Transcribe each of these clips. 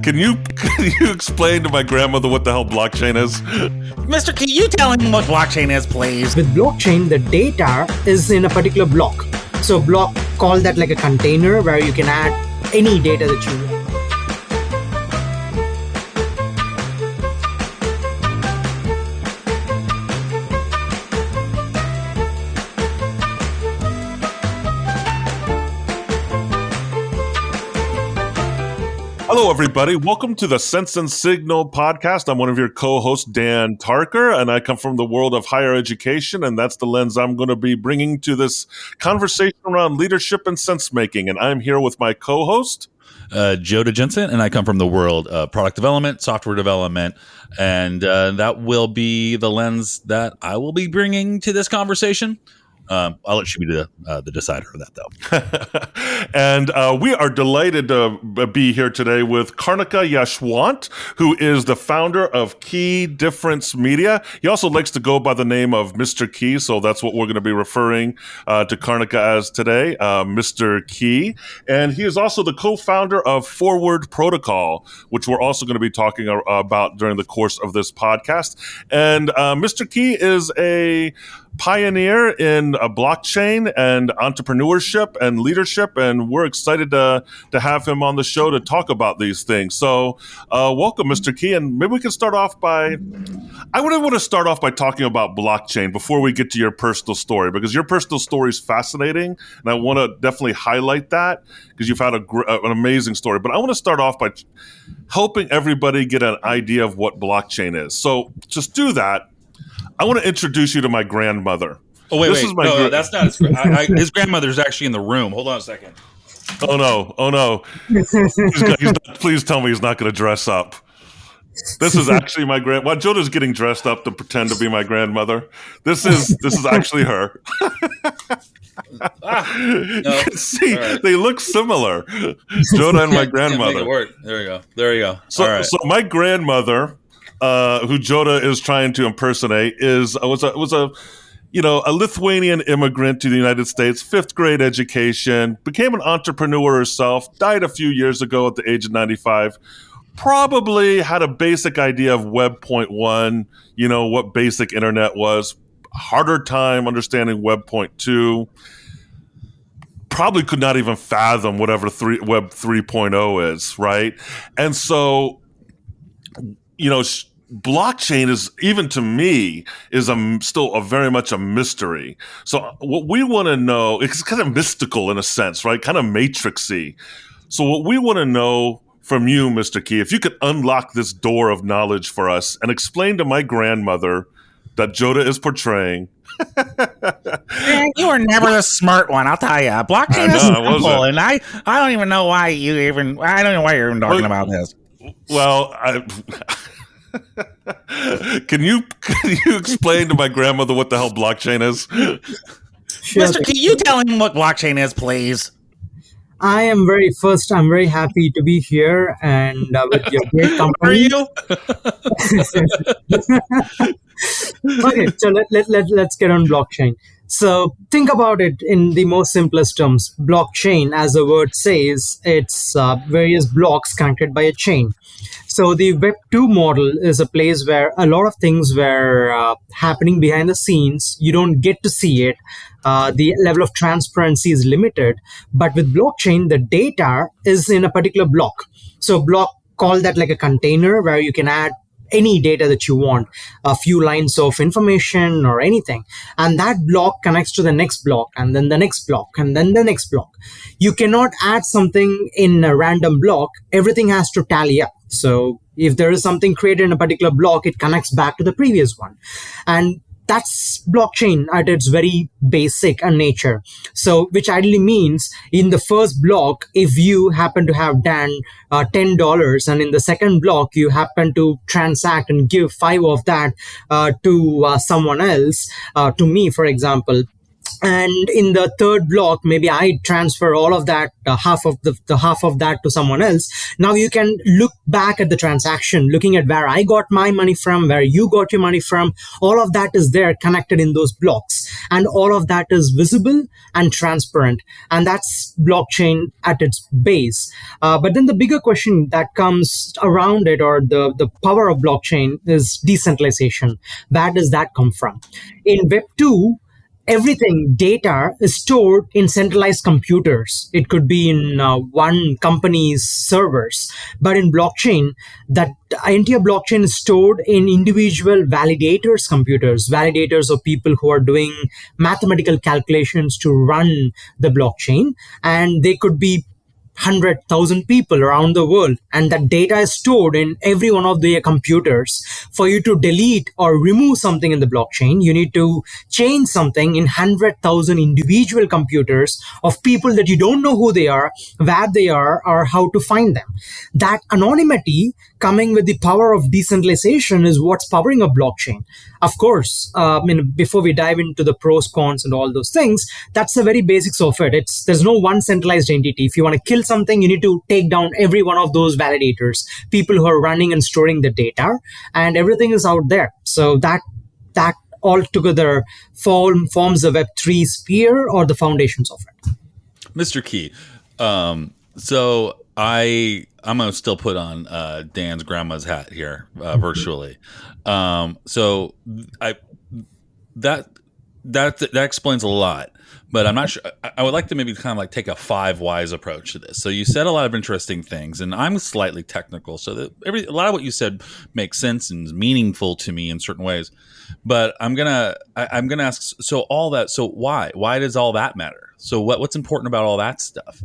Can you explain to my grandmother what the hell blockchain is? Mr. Key, you tell him what blockchain is, please. With blockchain, the data is in a particular block. So block, call that like a container where you can add any data that you want. Hello, everybody. Welcome to the Sense and Signal podcast. I'm one of your co-hosts, Dan Tarker, and I come from the world of higher education, and that's the lens I'm going to be bringing to this conversation around leadership and sense-making. And I'm here with my co-host, Jodah and Dan, and I come from the world of product development, software development, and that will be the lens that I will be bringing to this conversation. I'll let you be the decider of that, though. And we are delighted to be here today with Karnika Yashwant, who is the founder of Key Difference Media. He also likes to go by the name of Mr. Key, so that's what we're going to be referring to Karnika as today, Mr. Key. And he is also the co-founder of Forward Protocol, which we're also going to be talking about during the course of this podcast. And Mr. Key is a pioneer in blockchain and entrepreneurship and leadership, and we're excited to have him on the show to talk about these things. So welcome, Mr. Key, and maybe we can start off by, I would want to start off by talking about blockchain before we get to your personal story, because your personal story is fascinating, and I want to definitely highlight that because you've had an amazing story. But I want to start off by helping everybody get an idea of what blockchain is. So just do that. I want to introduce you to my grandmother. Oh, wait. No, that's not his grandmother's actually in the room. Hold on a second. Oh, no. Please tell me he's not going to dress up. This is actually my While Jodah's getting dressed up to pretend to be my grandmother, this is actually her. You can see, right. They look similar. Jodah and my grandmother. There you go. So my grandmother, who Jodah is trying to impersonate, was a Lithuanian immigrant to the United States, 5th grade education, became an entrepreneur herself, died a few years ago at the age of 95. Probably had a basic idea of Web 0.1, what basic internet was. Harder time understanding Web 0.2. Probably could not even fathom whatever Web 3.0 is, right? And so, blockchain is, even to me, is still very much a mystery. So what we want to know, it's kind of mystical in a sense, right? Kind of matrixy. So what we want to know from you, Mr. Key, if you could unlock this door of knowledge for us and explain to my grandmother that Jodah is portraying. Man, you were never the smart one, I'll tell you. Blockchain is simple, and I don't even know why you're even talking about this. Well, Can you explain to my grandmother what the hell blockchain is? Sure. Mr. Key, you tell him what blockchain is, please. I'm very happy to be here and with your great company. Are you? Okay, so let's get on blockchain. So think about it in the most simplest terms. Blockchain, as the word says, it's various blocks connected by a chain. So the Web 2 model is a place where a lot of things were happening behind the scenes. You don't get to see it. The level of transparency is limited. But with blockchain, the data is in a particular block. So block, call that like a container where you can add any data that you want, a few lines of information or anything. And that block connects to the next block, and then the next block, and then the next block. You cannot add something in a random block. Everything has to tally up. So if there is something created in a particular block, it connects back to the previous one. And that's blockchain at its very basic nature. So, which ideally means in the first block, if you happen to have Dan $10, and in the second block you happen to transact and give 5 of that to someone else, to me, for example, and in the third block maybe I transfer all of that, half of the half of that to someone else. Now you can look back at the transaction, looking at where I got my money from, where you got your money from. All of that is there connected in those blocks, and all of that is visible and transparent, and that's blockchain at its base. But then the bigger question that comes around it, or the power of blockchain, is decentralization. Where does that come from? In web 2, everything data is stored in centralized computers. It could be in one company's servers, but in blockchain, that entire blockchain is stored in individual validators computers. Validators are people who are doing mathematical calculations to run the blockchain, and they could be 100,000 people around the world, and that data is stored in every one of their computers. For you to delete or remove something in the blockchain, you need to change something in 100,000 individual computers of people that you don't know who they are, where they are, or how to find them. That anonymity coming with the power of decentralization is what's powering a blockchain. Of course, before we dive into the pros, cons, and all those things, that's the very basics of it. There's no one centralized entity. If you want to kill something, you need to take down every one of those validators, people who are running and storing the data, and everything is out there. So that altogether forms the Web3 sphere, or the foundations of it. Mr. Key, so I'm gonna still put on Dan's grandma's hat here virtually. So that explains a lot, but I'm not sure. I would like to maybe kind of like take a 5 whys approach to this. So you said a lot of interesting things, and I'm slightly technical, so that a lot of what you said makes sense and is meaningful to me in certain ways. But I'm gonna ask. So all that. So why does all that matter? So what's important about all that stuff?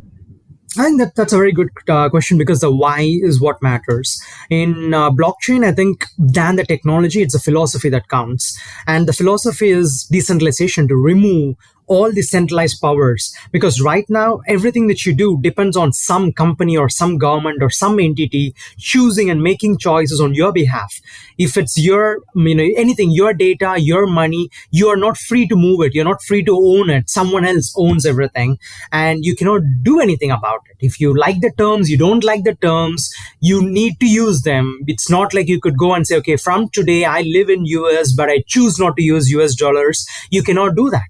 I think that's a very good question, because the why is what matters. In blockchain, I think, than the technology, it's the philosophy that counts. And the philosophy is decentralization, to remove all the centralized powers, because right now everything that you do depends on some company or some government or some entity choosing and making choices on your behalf. If it's your anything, your data, your money, you are not free to move it, you're not free to own it. Someone else owns everything, and you cannot do anything about it. If you like the terms, you don't like the terms, you need to use them. It's not like you could go and say, okay, from today I live in US, but I choose not to use US dollars. You cannot do that.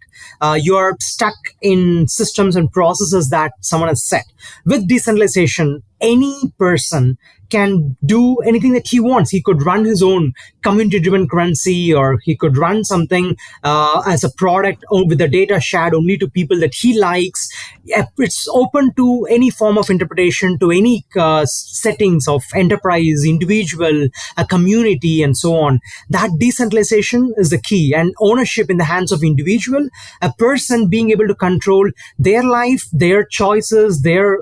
You are stuck in systems and processes that someone has set. With decentralization, any person can do anything that he wants. He could run his own community-driven currency, or he could run something as a product with the data shared only to people that he likes. It's open to any form of interpretation, to any settings of enterprise, individual, a community, and so on. That decentralization is the key, and ownership in the hands of individual, a person being able to control their life, their choices, their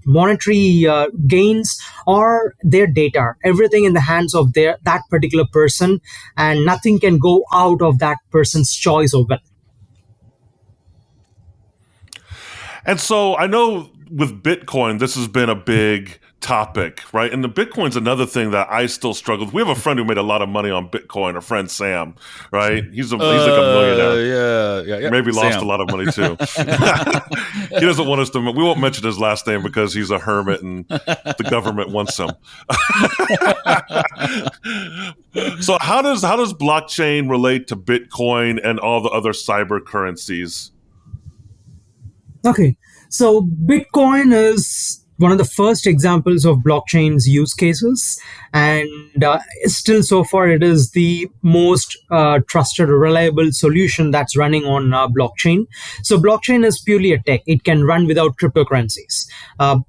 monetary gains, or their data, everything in the hands of that particular person, and nothing can go out of that person's choice or will. And so I know with Bitcoin, this has been a big topic, right? And the Bitcoin's another thing that I still struggle with. We have a friend who made a lot of money on Bitcoin, our friend Sam, right? He's like a millionaire. Yeah. Maybe Sam. lost a lot of money too. He doesn't want us to, we won't mention his last name because he's a hermit and the government wants him. So how does blockchain relate to Bitcoin and all the other cyber currencies? Okay, so Bitcoin is one of the first examples of blockchain's use cases, and still so far it is the most trusted, reliable solution that's running on blockchain. So blockchain is purely a tech. It can run without cryptocurrencies.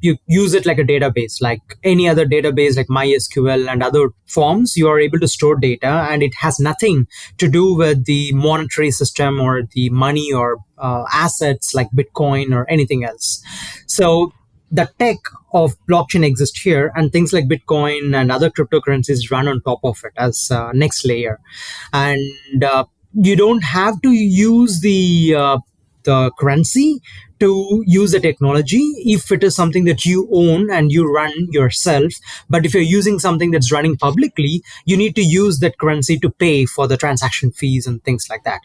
You use it like a database, like any other database, like MySQL and other forms. You are able to store data, and it has nothing to do with the monetary system or the money or assets like Bitcoin or anything else. So the tech of blockchain exists here, and things like Bitcoin and other cryptocurrencies run on top of it as next layer. And you don't have to use the currency to use the technology if it is something that you own and you run yourself. But if you're using something that's running publicly, you need to use that currency to pay for the transaction fees and things like that.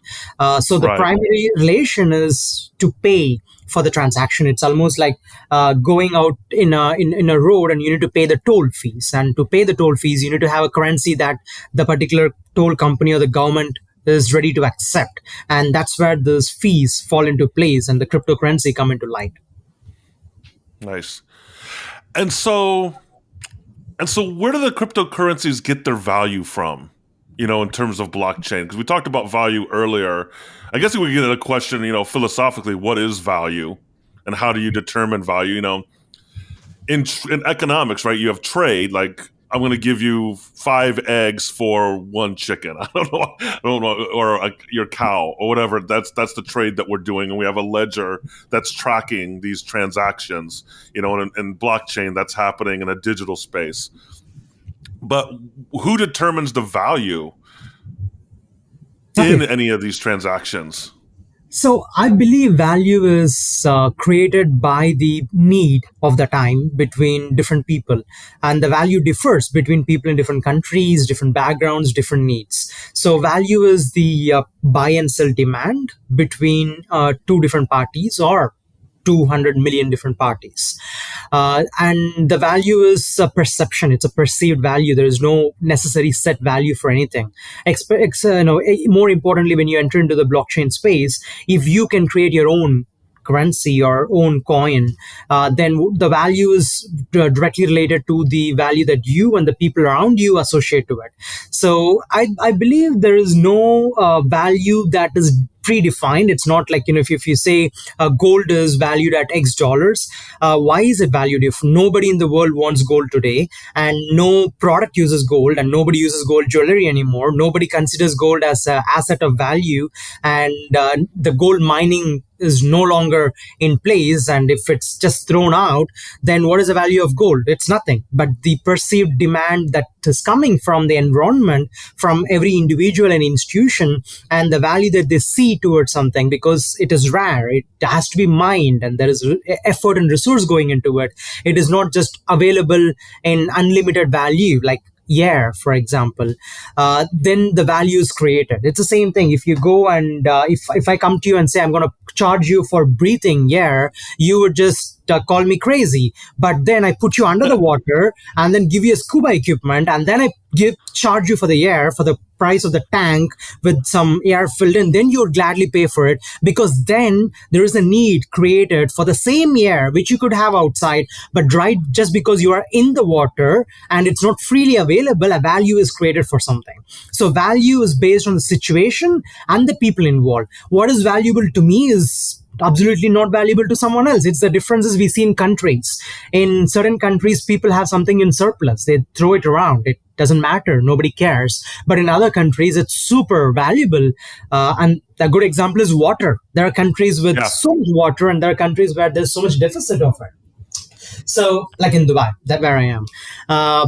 So the primary relation is to pay for the transaction. It's almost like going out in a road and you need to pay the toll fees. And to pay the toll fees, you need to have a currency that the particular toll company or the government is ready to accept. And that's where those fees fall into place and the cryptocurrency come into light. Nice. And so where do the cryptocurrencies get their value from, in terms of blockchain? Because we talked about value earlier. I guess we get a question, philosophically, what is value and how do you determine value? In economics, right, you have trade, like I'm going to give you 5 eggs for 1 chicken. I don't know, or your cow or whatever. That's the trade that we're doing, and we have a ledger that's tracking these transactions. And in blockchain, that's happening in a digital space. But who determines the value in any of these transactions? So I believe value is created by the need of the time between different people. And the value differs between people in different countries, different backgrounds, different needs. So value is the buy and sell demand between 2 different parties or 200 million different parties. And the value is a perception. It's a perceived value. There is no necessary set value for anything. More importantly, when you enter into the blockchain space, if you can create your own currency or own coin, then the value is directly related to the value that you and the people around you associate to it. So I believe there is no value that is predefined. It's not like, if you say gold is valued at X dollars, why is it valued? If nobody in the world wants gold today and no product uses gold and nobody uses gold jewelry anymore, nobody considers gold as an asset of value, and the gold mining is no longer in place, and if it's just thrown out, then what is the value of gold? It's nothing. But the perceived demand that is coming from the environment, from every individual and institution, and the value that they see towards something, because it is rare, it has to be mined, and there is effort and resource going into it. It is not just available in unlimited value like air, for example. Then the value is created. It's the same thing. If you go and if I come to you and say I'm going to charge you for breathing air, you would just call me crazy. But then I put you under the water and then give you a scuba equipment, and then I charge you for the air, for the price of the tank with some air filled in, then you would gladly pay for it, because then there is a need created for the same air which you could have outside, but right, just because you are in the water and it's not freely available, a value is created for something. So value is based on the situation and the people involved. What is valuable to me is absolutely not valuable to someone else. It's the differences we see in countries. In certain countries, people have something in surplus. They throw it around. It doesn't matter. Nobody cares. But in other countries, it's super valuable. And a good example is water. There are countries with so much water, and there are countries where there's so much deficit of it. So, like in Dubai, that's where I am.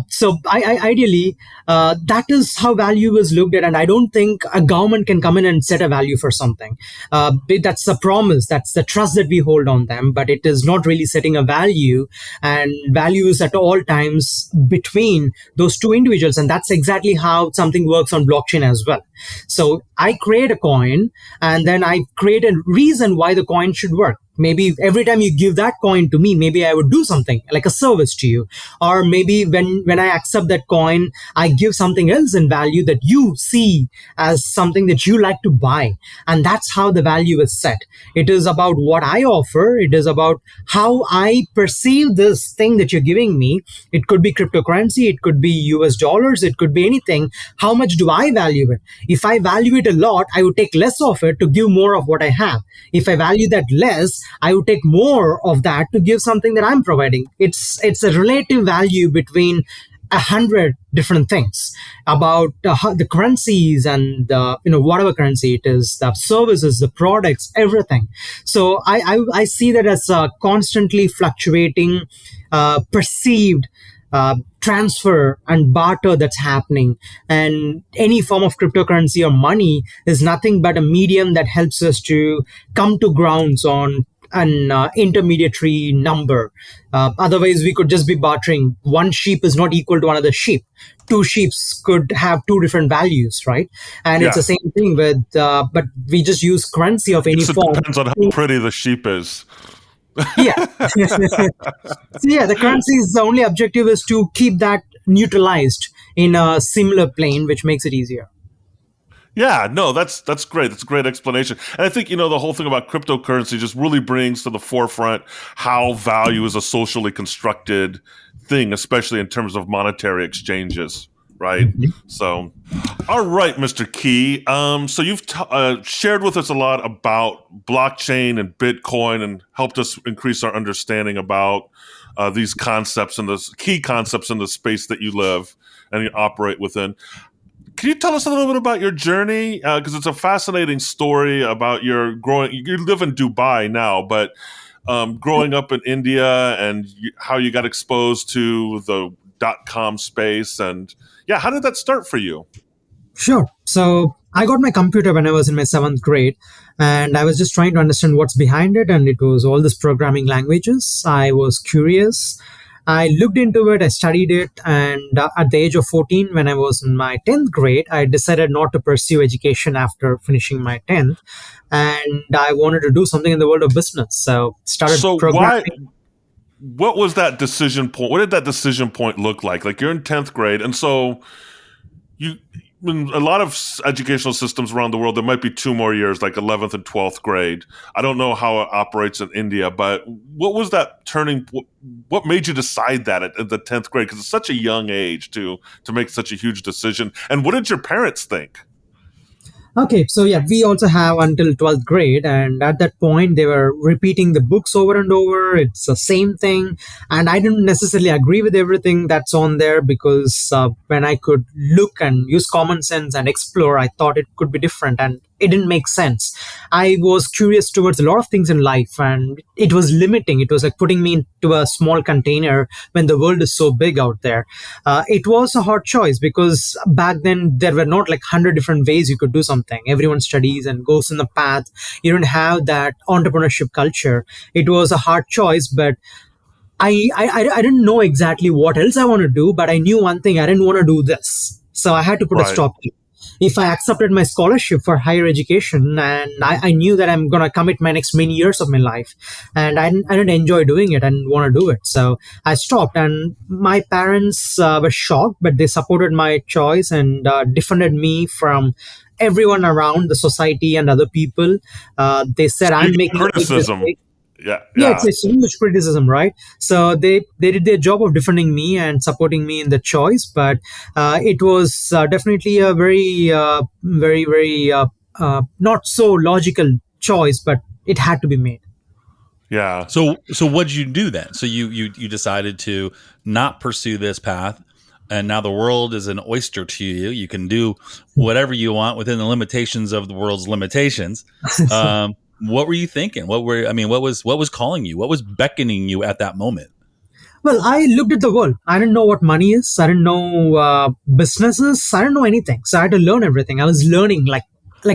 So, ideally, that is how value is looked at. And I don't think a government can come in and set a value for something. That's the promise. That's the trust that we hold on them. But it is not really setting a value. And value is at all times between those 2 individuals. And that's exactly how something works on blockchain as well. So, I create a coin, and then I create a reason why the coin should work. Maybe every time you give that coin to me, maybe I would do something like a service to you. Or maybe when I accept that coin, I give something else in value that you see as something that you like to buy. And that's how the value is set. It is about what I offer. It is about how I perceive this thing that you're giving me. It could be cryptocurrency. It could be US dollars. It could be anything. How much do I value it? If I value it a lot, I would take less of it to give more of what I have. If I value that less, I would take more of that to give something that I'm providing. It's a relative value between 100 different things about the currencies and whatever currency it is, the services, the products, everything. So I see that as a constantly fluctuating perceived transfer and barter that's happening. And any form of cryptocurrency or money is nothing but a medium that helps us to come to grounds on an intermediary number. Otherwise, we could just be bartering. One sheep is not equal to another sheep. Two sheep could have two different values, right? And it's the same thing with, but we just use currency of any form. It depends on how pretty the sheep is. Yeah. So yeah, the currency's only objective is to keep that neutralized in a similar plane, which makes it easier. Yeah, no, that's great. That's a great explanation. And I think, the whole thing about cryptocurrency just really brings to the forefront how value is a socially constructed thing, especially in terms of monetary exchanges, right? Mm-hmm. So, all right, Mr. Key. So you've shared with us a lot about blockchain and Bitcoin and helped us increase our understanding about these concepts and the key concepts in the space that you live and you operate within. Can you tell us a little bit about your journey? Because it's a fascinating story about your growing. You live in Dubai now, but growing up in India and how you got exposed to the .com space, and how did that start for you? Sure. So I got my computer when I was in my 7th grade, and I was just trying to understand what's behind it, and it was all these programming languages. I was curious. I looked into it, I studied it, and at the age of 14, when I was in my 10th grade, I decided not to pursue education after finishing my 10th, and I wanted to do something in the world of business. So started programming. What was that decision point? What did that decision point look like? Like, you're in 10th grade, and so in a lot of educational systems around the world, there might be 2 more years, like 11th and 12th grade. I don't know how it operates in India, but what was that what made you decide that at the 10th grade? Because it's such a young age to make such a huge decision. And what did your parents think? Okay, so we also have until 12th grade, and at that point they were repeating the books over and over. It's the same thing, and I didn't necessarily agree with everything that's on there, because when I could look and use common sense and explore, I thought it could be different, and it didn't make sense. I was curious towards a lot of things in life, and it was limiting. It was like putting me into a small container when the world is so big out there. It was a hard choice, because back then there were not like 100 different ways you could do something. Everyone studies and goes in the path. You don't have that entrepreneurship culture. It was a hard choice, but I didn't know exactly what else I want to do, but I knew one thing: I didn't want to do this. So I had to put a stop to it. If I accepted my scholarship for higher education, and I knew that I'm going to commit my next many years of my life, and I didn't enjoy doing it, I didn't want to do it. So I stopped, and my parents were shocked, but they supported my choice and defended me from everyone around the society and other people. They said I'm making criticism. Yeah, it's a huge criticism, right? So they did their job of defending me and supporting me in the choice, but it was definitely a very, very not so logical choice, but it had to be made. Yeah. So what did you do then? So you decided to not pursue this path, and now the world is an oyster to you. You can do whatever you want within the limitations of the world's limitations. What were you thinking? What was calling you? What was beckoning you at that moment? Well, I looked at the world. I didn't know what money is. I didn't know businesses. I didn't know anything. So I had to learn everything. I was learning like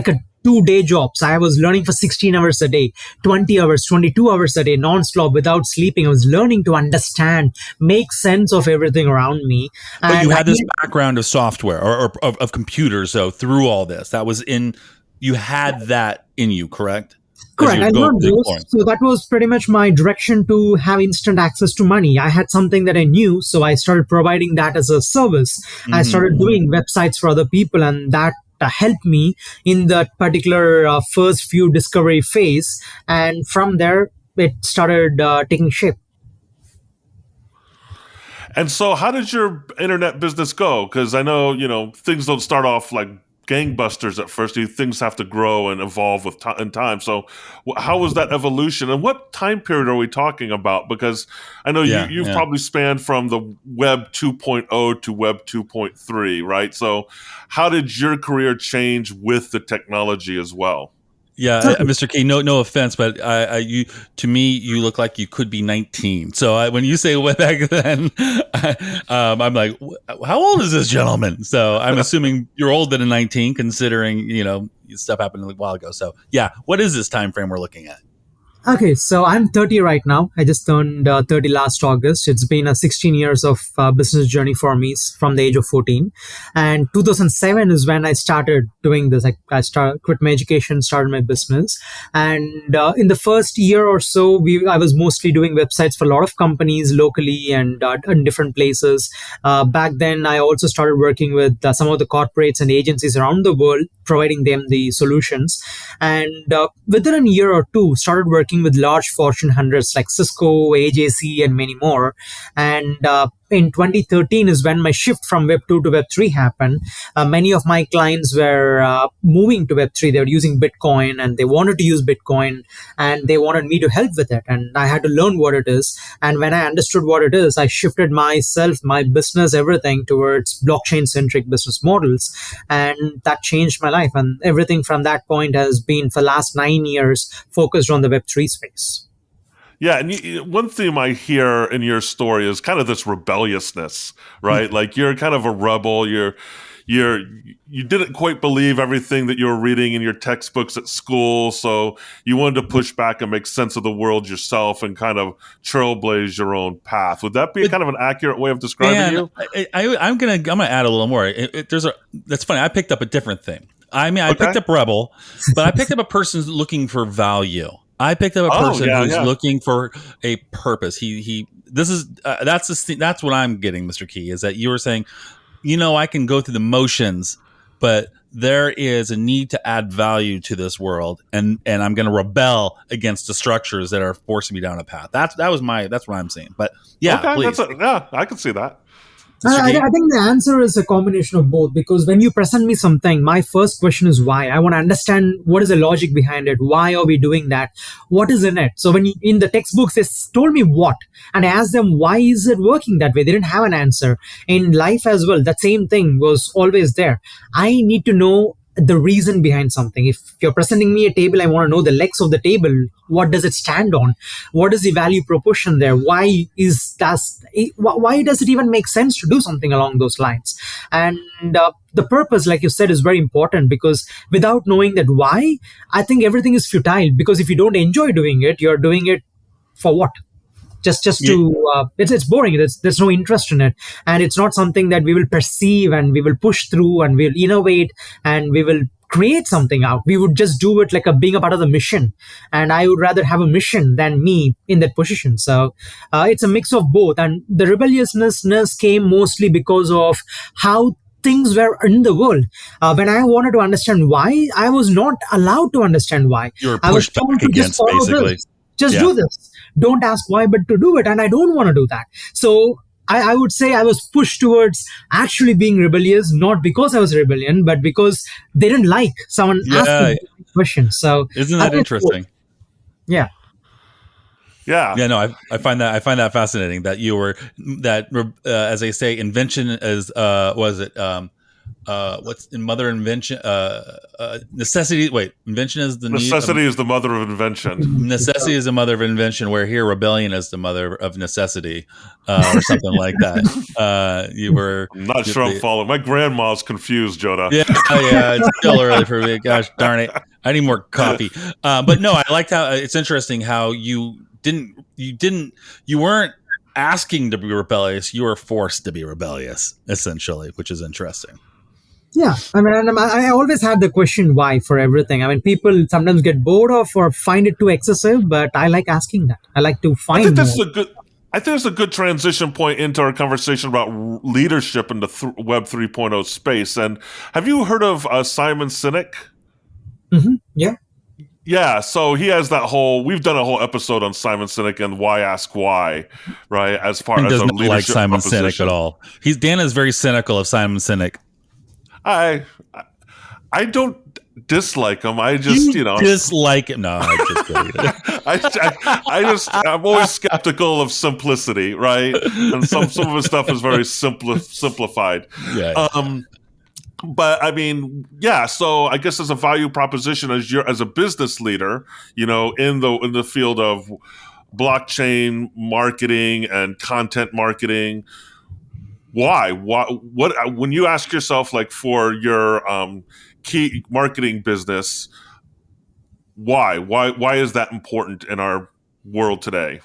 a 2-day jobs. I was learning for 16 hours a day, 20 hours, 22 hours a day, non-stop, without sleeping. I was learning to understand, make sense of everything around me. But you had this background of software or of computers, so through all this, you had that in you, correct? Correct. I learned those. So that was pretty much my direction to have instant access to money. I had something that I knew, so I started providing that as a service. Mm-hmm. I started doing websites for other people, and that helped me in that particular first few discovery phase. And from there, it started taking shape. And so how did your internet business go? Because I know, things don't start off like gangbusters at first. Things have to grow and evolve in time. So how was that evolution, and what time period are we talking about? Because I know you've probably spanned from the web 2.0 to web 2.3, right? So how did your career change with the technology as well? Yeah, Mr. K, no offense, but to me, you look like you could be 19. So when you say way back then, I'm like, how old is this gentleman? So I'm assuming you're older than 19, considering stuff happened a while ago. So yeah, what is this time frame we're looking at? Okay, so I'm 30 right now. I just turned 30 last August. It's been a 16 years of business journey for me from the age of 14. And 2007 is when I started doing this. Quit my education, started my business. And in the first year or so, I was mostly doing websites for a lot of companies locally and in different places. Back then, I also started working with some of the corporates and agencies around the world, providing them the solutions. And within a year or two, started working with large Fortune 100s like Cisco, AJC, and many more. And in 2013 is when my shift from Web 2 to Web 3 happened. Many of my clients were moving to Web 3. They were using Bitcoin and they wanted to use Bitcoin and they wanted me to help with it. And I had to learn what it is. And when I understood what it is, I shifted myself, my business, everything towards blockchain centric business models. And that changed my life. And everything from that point has been for the last 9 years focused on the Web3 space. Yeah, and one theme I hear in your story is kind of this rebelliousness, right? Like you're kind of a rebel. You didn't quite believe everything that you were reading in your textbooks at school, so you wanted to push back and make sense of the world yourself and kind of trailblaze your own path. Would that be kind of an accurate way of describing you? I'm gonna add a little more. That's funny. I picked up a different thing. I mean, I picked up rebel, but I picked up a person looking for value. I picked up a person who's looking for a purpose. That's what I'm getting, Mr. Key, is that you were saying, I can go through the motions, but there is a need to add value to this world, and I'm going to rebel against the structures that are forcing me down a path. That's what I'm saying. But yeah, please. I can see that. I think the answer is a combination of both, because when you present me something, my first question is why. I want to understand what is the logic behind it. Why are we doing that? What is in it? So when in the textbooks, they told me what, and I asked them, why is it working that way? They didn't have an answer. In life as well, that same thing was always there. I need to know the reason behind something. If you're presenting me a table, I want to know the legs of the table. What does it stand on? What is the value proposition there? Why does it even make sense to do something along those lines? And the purpose, like you said, is very important, because without knowing that why, I think everything is futile. Because if you don't enjoy doing it, you're doing it for what? Just to it's boring. There's no interest in it, and it's not something that we will perceive and we will push through and we'll innovate and we will create something out. We would just do it like being a part of the mission, and I would rather have a mission than me in that position. So it's a mix of both, and the rebelliousness came mostly because of how things were in the world. When I wanted to understand why, I was not allowed to understand why. You were pushed back against, basically. Just do this. Don't ask why, but to do it. And I don't want to do that. So I would say I was pushed towards actually being rebellious, not because I was rebellion, but because they didn't like someone asking questions. So isn't that interesting? Yeah. Yeah. Yeah, no, I find that fascinating that you were as they say, invention is what's in mother invention necessity. Wait, invention is the necessity is the mother of invention. Necessity is the mother of invention, where here rebellion is the mother of necessity, or something like that. I'm not sure I'm following. My grandma's confused, Jodah. Yeah, it's still early for me. Gosh darn it, I need more coffee. But no, I liked how it's interesting how you weren't asking to be rebellious, you were forced to be rebellious, essentially, which is interesting. Yeah, I mean, I always had the question why for everything. I mean, people sometimes get bored of or find it too excessive, but I like asking that. I like to find. I think it's a good transition point into our conversation about leadership in the Web 3.0 space. And have you heard of Simon Sinek? Mm-hmm. Yeah. Yeah, so he has we've done a whole episode on Simon Sinek and why ask why, right? As far as a leadership like Simon proposition. Sinek at all. Dan is very cynical of Simon Sinek. I don't dislike him. I just, dislike him. No, I just I'm always skeptical of simplicity, right? And some of his stuff is very simplified. Yeah. But I mean, yeah. So I guess as a value proposition, as a business leader, in the field of blockchain marketing and content marketing, why? What? When you ask yourself, like for your key marketing business, Why is that important in our world today?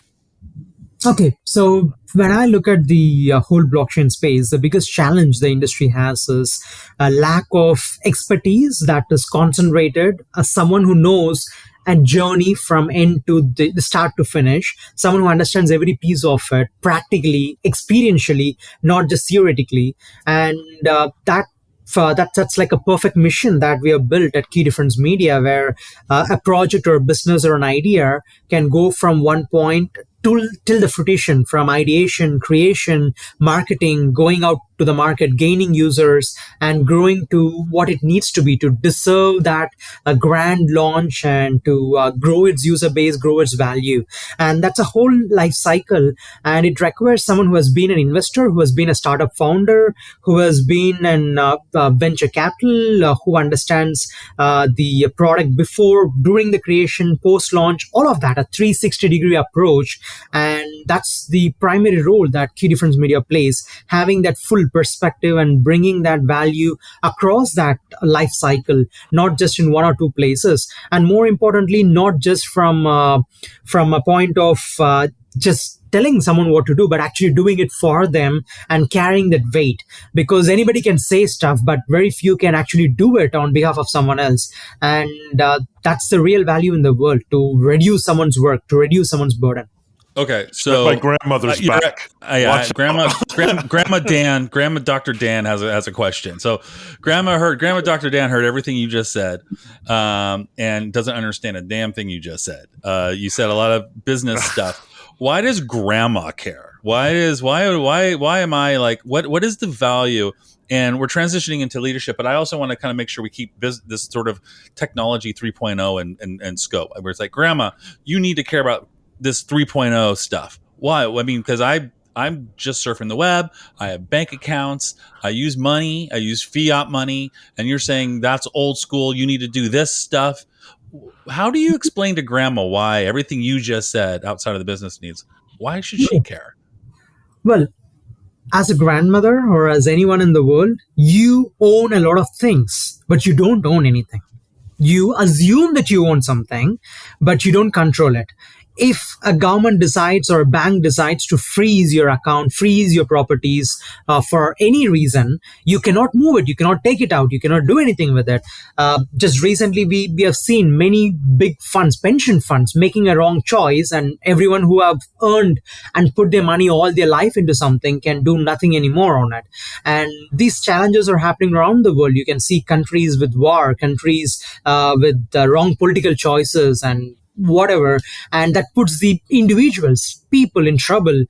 Okay, so when I look at the whole blockchain space, the biggest challenge the industry has is a lack of expertise that is concentrated. Someone who knows a journey from end to the start to finish, someone who understands every piece of it practically, experientially, not just theoretically, and that's like a perfect mission that we have built at Key Difference Media, where a project or a business or an idea can go from one point till the fruition, from ideation, creation, marketing, going out to the market, gaining users, and growing to what it needs to be to deserve that grand launch and to grow its user base, grow its value. And that's a whole life cycle. And it requires someone who has been an investor, who has been a startup founder, who has been an venture capital, who understands the product before, during the creation, post launch, all of that, a 360-degree approach. And that's the primary role that Key Difference Media plays, having that full perspective and bringing that value across that life cycle, not just in one or two places, and more importantly, not just from a point of just telling someone what to do, but actually doing it for them and carrying that weight. Because anybody can say stuff, but very few can actually do it on behalf of someone else. And that's the real value in the world, to reduce someone's work, to reduce someone's burden. Okay, so my grandmother's back. Grandma Dr. Dan has a question. So Grandma Dr. Dan heard everything you just said, and doesn't understand a damn thing you just said. You said a lot of business stuff. Why does Grandma care? Why am I like, what is the value? And we're transitioning into leadership, but I also want to kind of make sure we keep this sort of technology 3.0 and scope, where it's like, Grandma, you need to care about this 3.0 stuff. Why? I mean, because I'm just surfing the web. I have bank accounts. I use money. I use fiat money. And you're saying that's old school. You need to do this stuff. How do you explain to Grandma why everything you just said outside of the business needs, why should she care? Well, as a grandmother or as anyone in the world, you own a lot of things, but you don't own anything. You assume that you own something, but you don't control it. If a government decides or a bank decides to freeze your account, freeze your properties for any reason, you cannot move it, you cannot take it out, you cannot do anything with it. Just recently, we have seen many big funds, pension funds, making a wrong choice, and everyone who have earned and put their money all their life into something can do nothing anymore on it. And these challenges are happening around the world. You can see countries with war, countries with wrong political choices and whatever, and that puts the individuals, people in trouble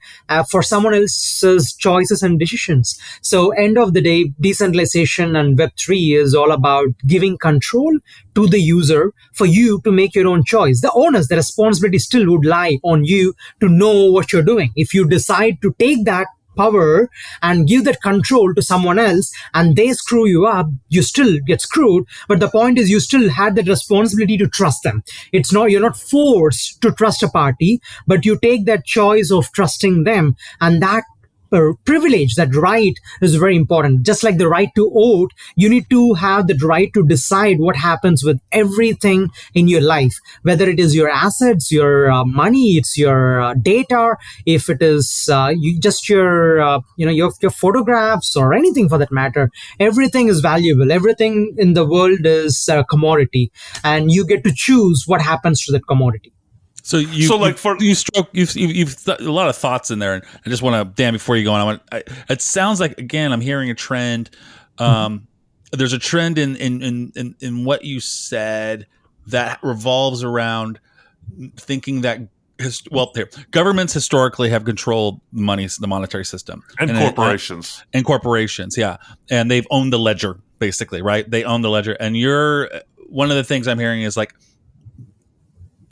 for someone else's choices and decisions. So end of the day, decentralization and Web3 is all about giving control to the user for you to make your own choice. The onus, the responsibility still would lie on you to know what you're doing. If you decide to take that power and give that control to someone else and they screw you up, you still get screwed. But the point is, you still had that responsibility to trust them. It's not, you're not forced to trust a party, but you take that choice of trusting them, and that privilege, that right, is very important. Just like the right to vote, you need to have the right to decide what happens with everything in your life, whether it is your assets, your money, it's your data, if it is your photographs or anything for that matter. Everything is valuable. Everything in the world is a commodity, and you get to choose what happens to that commodity. So you've a lot of thoughts in there, and I just want to, Dan, before you go on, it sounds like, again, I'm hearing a trend. There's a trend in what you said that revolves around thinking that governments historically have controlled the monetary system, and corporations, yeah, and they've owned the ledger, basically, right? They own the ledger, and one of the things I'm hearing is like,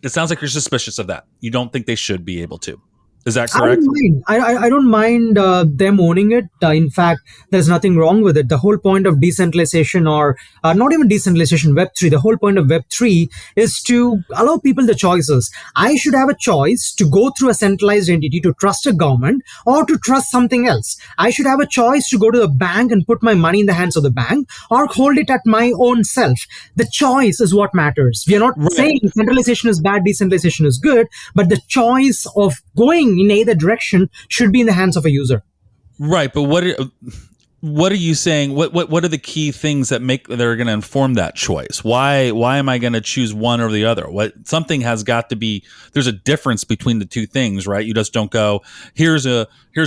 it sounds like you're suspicious of that. You don't think they should be able to. Is that I correct? don't mind. I don't mind them owning it. In fact, there's nothing wrong with it. The whole point of decentralization, or not even decentralization, Web3, the whole point of Web3 is to allow people the choices. I should have a choice to go through a centralized entity to trust a government or to trust something else. I should have a choice to go to the bank and put my money in the hands of the bank or hold it at my own self. The choice is what matters. We are not saying centralization is bad, decentralization is good, but the choice of going in either direction should be in the hands of a user. Right, but what are you saying? What are the key things that are going to inform that choice? Why am I going to choose one or the other? Something has got to be. There's a difference between the two things, right? You just don't go here's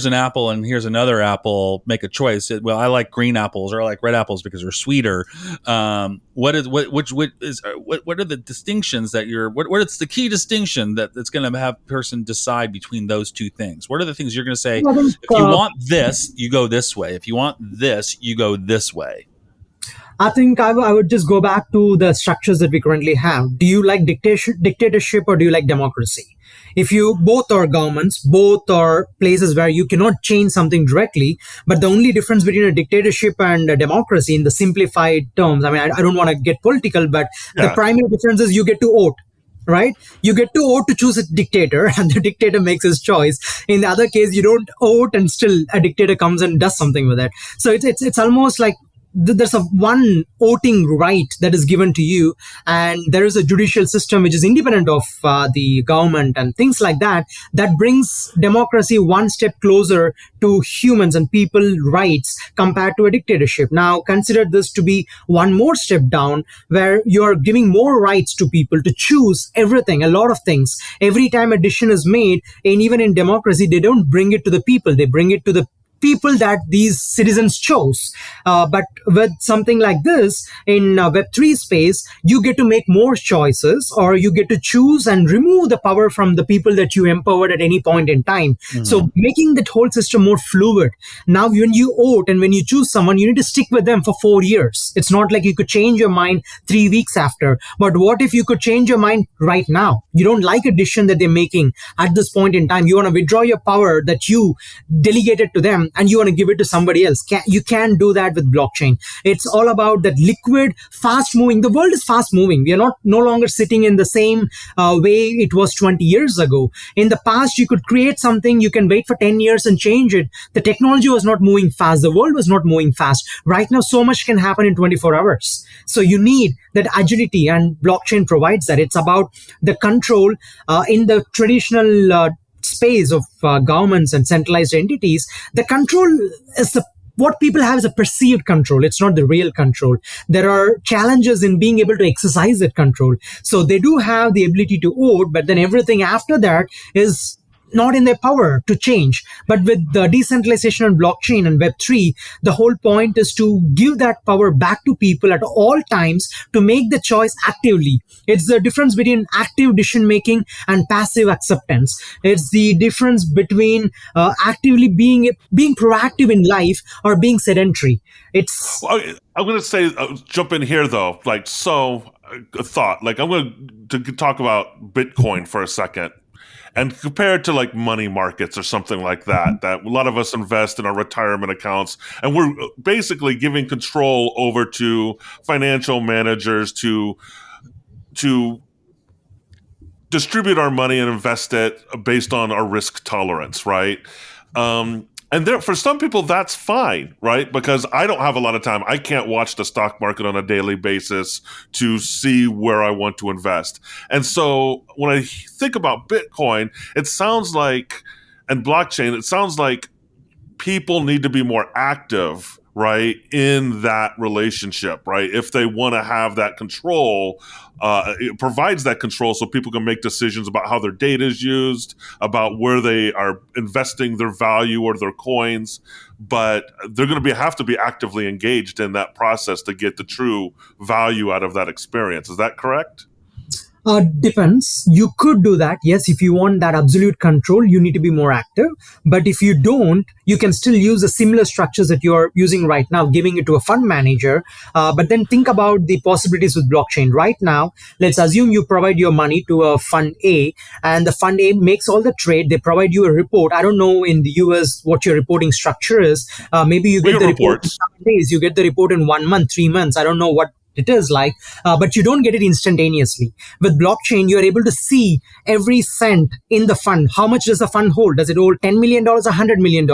an apple and here's another apple. Make a choice. Well, I like green apples or I like red apples because they're sweeter. What are the distinctions that what is the key distinction that's going to have person decide between those two things? What are the things you're going to say? If you want this, you go this way. If you want this, you go this way. I think I would just go back to the structures that we currently have. Do you like dictatorship or do you like democracy? If you both are governments, both are places where you cannot change something directly, but the only difference between a dictatorship and a democracy in the simplified terms, I mean, I don't want to get political, but the primary difference is you get to vote. Right? You get to vote to choose a dictator and the dictator makes his choice. In the other case, you don't vote and still a dictator comes and does something with it. So it's almost like there's one voting right that is given to you, and there is a judicial system which is independent of the government and things like that brings democracy one step closer to humans and people rights compared to a dictatorship. Now consider this to be one more step down, where you're giving more rights to people to choose everything, a lot of things. Every time a decision is made, and even in democracy, they don't bring it to the people, they bring it to the people that these citizens chose. But with something like this in Web3 space, you get to make more choices, or you get to choose and remove the power from the people that you empowered at any point in time. Mm-hmm. So making that whole system more fluid. Now, when you vote and when you choose someone, you need to stick with them for 4 years. It's not like you could change your mind 3 weeks after. But what if you could change your mind right now? You don't like a decision that they're making at this point in time. You want to withdraw your power that you delegated to them, and you want to give it to somebody else. You can't do that with blockchain. It's all about that liquid, fast moving. The world is fast moving. We are no longer sitting in the same way it was 20 years ago. In the past, you could create something, you can wait for 10 years and change it. The technology was not moving fast. The world was not moving fast. Right now, so much can happen in 24 hours. So you need that agility, and blockchain provides that. It's about the control in the traditional space of governments and centralized entities. The control is what people have is a perceived control. It's not the real control. There are challenges in being able to exercise that control. So they do have the ability to vote, but then everything after that is not in their power to change. But with the decentralization and blockchain and Web3, the whole point is to give that power back to people at all times to make the choice actively. It's the difference between active decision making and passive acceptance. It's the difference between actively being proactive in life or being sedentary. It's. Well, I'm going to say, jump in here though. A thought. I'm going to talk about Bitcoin for a second. And compared to like money markets or something like that a lot of us invest in our retirement accounts, and we're basically giving control over to financial managers to distribute our money and invest it based on our risk tolerance, right? And for some people, that's fine, right? Because I don't have a lot of time. I can't watch the stock market on a daily basis to see where I want to invest. And so when I think about Bitcoin, it sounds like, and blockchain, it sounds like people need to be more active, right, in that relationship, right? If they want to have that control, it provides that control so people can make decisions about how their data is used, about where they are investing their value or their coins. But they're going to have to be actively engaged in that process to get the true value out of that experience. Is that correct? Depends. You could do that. Yes, if you want that absolute control, you need to be more active. But if you don't, you can still use the similar structures that you're using right now, giving it to a fund manager. But then think about the possibilities with blockchain. Right now, let's assume you provide your money to a fund A, and the fund A makes all the trade. They provide you a report. I don't know in the US what your reporting structure is. Maybe you get the report in 7 days. You get the report in 1 month, 3 months. I don't know what it is like, but you don't get it instantaneously. With blockchain, you're able to see every cent in the fund. How much does the fund hold? Does it hold $10 million or $100 million?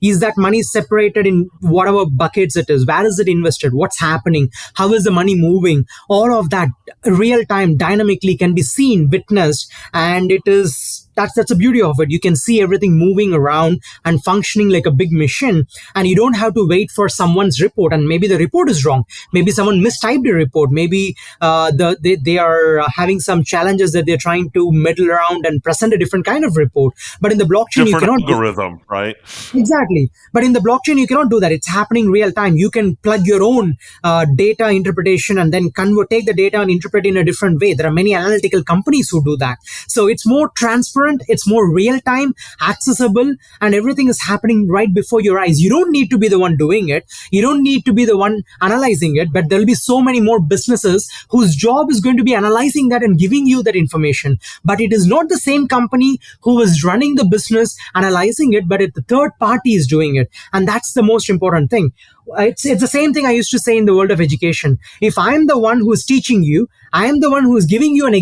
Is that money separated in whatever buckets it is? Where is it invested? What's happening? How is the money moving? All of that real time dynamically can be seen, witnessed, and it is that's the beauty of it. You can see everything moving around and functioning like a big machine, and you don't have to wait for someone's report. And maybe the report is wrong. Maybe someone mistyped the report. Maybe they are having some challenges that they're trying to meddle around and present a different kind of report. But in the blockchain, you cannot algorithm, right? Exactly. But in the blockchain, you cannot do that. It's happening real time. You can plug your own data interpretation and then take the data and interpret in a different way. There are many analytical companies who do that. So it's more transparent. It's more real time, accessible, and everything is happening right before your eyes. You don't need to be the one doing it. You don't need to be the one analyzing it, but there'll be so many more businesses whose job is going to be analyzing that and giving you that information. But it is not the same company who is running the business, analyzing it, but the third party is doing it. And that's the most important thing. It's the same thing I used to say in the world of education. If I'm the one who is teaching you, I am the one who is giving you an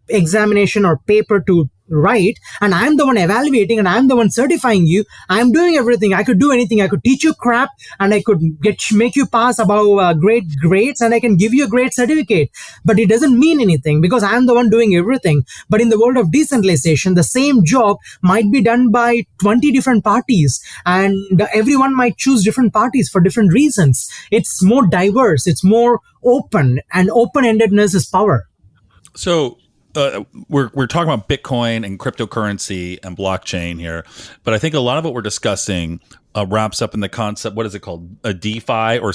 examination or paper to write, and I'm the one evaluating, and I'm the one certifying you. I'm doing everything. I could do anything. I could teach you crap, and I could make you pass above great grades, and I can give you a great certificate. But it doesn't mean anything because I'm the one doing everything. But in the world of decentralization, the same job might be done by 20 different parties, and everyone might choose different parties for different reasons. It's more diverse. It's more open, and open-endedness is power. So we're talking about Bitcoin and cryptocurrency and blockchain here, but I think a lot of what we're discussing wraps up in the concept. What is it called? A DeFi or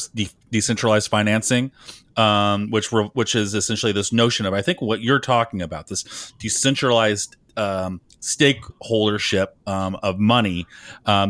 decentralized financing, which is essentially this notion of, I think, what you're talking about, this decentralized stakeholdership of money,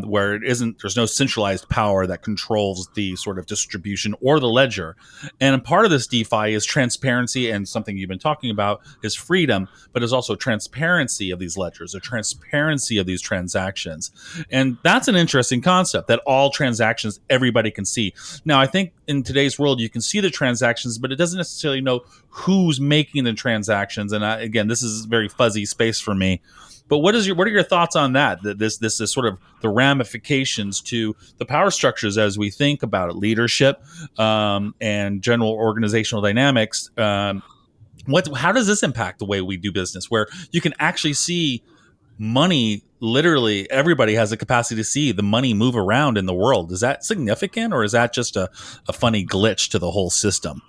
where there's no centralized power that controls the sort of distribution or the ledger. And part of this DeFi is transparency, and something you've been talking about is freedom, but is also transparency of these ledgers, the transparency of these transactions. And that's an interesting concept, that all transactions everybody can see. Now, I think in today's world, you can see the transactions, but it doesn't necessarily know who's making the transactions. And again, this is very fuzzy space for me. But what are your thoughts on that? This is sort of the ramifications to the power structures as we think about it, leadership and general organizational dynamics. How does this impact the way we do business, where you can actually see money? Literally, everybody has the capacity to see the money move around in the world. Is that significant, or is that just a funny glitch to the whole system?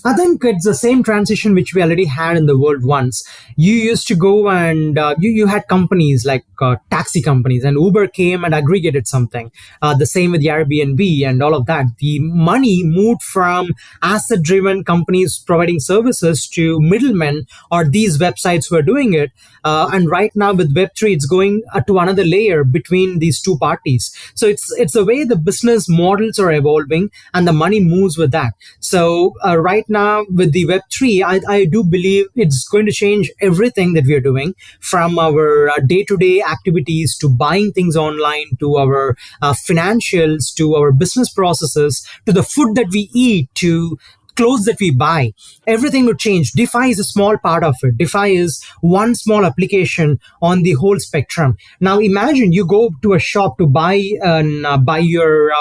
I think it's the same transition which we already had in the world once. You used to go and you had companies like taxi companies, and Uber came and aggregated something. The same with the Airbnb and all of that. The money moved from asset-driven companies providing services to middlemen or these websites who are doing it. And right now with Web3, it's going to another layer between these two parties. So it's the way the business models are evolving, and the money moves with that. So right now with the Web3, I do believe it's going to change everything that we are doing, from our day-to-day activities to buying things online, to our financials, to our business processes, to the food that we eat, to clothes that we buy. Everything would change. DeFi is a small part of it. DeFi is one small application on the whole spectrum. Now imagine you go to a shop to buy your